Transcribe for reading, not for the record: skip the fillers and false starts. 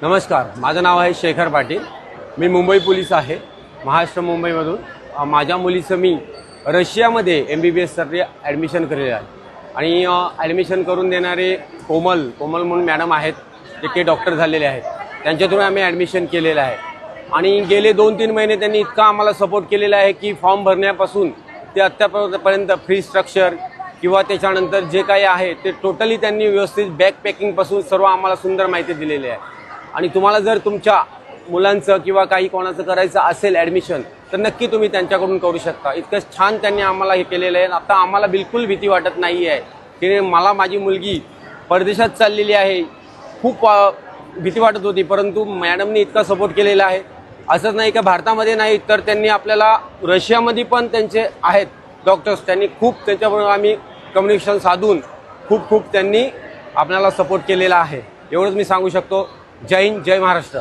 नमस्कार, माझं नाव आहे शेखर पाटील। मी मुंबई पोलीस आहे, महाराष्ट्र मुंबईमधून। माझ्या मुलीचं मी रशियामध्ये MBBSसाठी ॲडमिशन केलेलं आहे आणि ॲडमिशन करून देणारे कोमल म्हणून मॅडम आहेत, जे की डॉक्टर झालेले आहेत। त्यांच्या थ्रू आम्ही ॲडमिशन केलेलं आहे आणि गेले 2-3 महिने त्यांनी इतका आम्हाला सपोर्ट केलेला आहे की फॉर्म भरण्यापासून ते आत्तापर्यंत फी स्ट्रक्चर किंवा त्याच्यानंतर जे काही आहे ते टोटली त्यांनी व्यवस्थित बॅग पॅकिंगपासून सर्व आम्हाला सुंदर माहिती दिलेली आहे। आणि तुम्हाला जर तुमच्या मुलांचं किंवा काही कोणाचं करायचं असेल ॲडमिशन तर नक्की तुम्ही त्यांच्याकडून करू शकता। इतकं छान त्यांनी आम्हाला हे केलेलं आहे। आता आम्हाला बिलकुल भीती वाटत नाही आहे की मला माझी मुलगी परदेशात चाललेली आहे, खूप भीती वाटत होती, परंतु मॅडमनी इतका सपोर्ट केलेला आहे। असंच नाही का भारतामध्ये नाही तर त्यांनी आपल्याला रशियामध्ये पण त्यांचे आहेत डॉक्टर्स, त्यांनी खूप त्यांच्याबरोबर आम्ही कम्युनिकेशन साधून खूप त्यांनी आपल्याला सपोर्ट केलेला आहे। एवढंच मी सांगू शकतो। जय हिंद, जय महाराष्ट्र।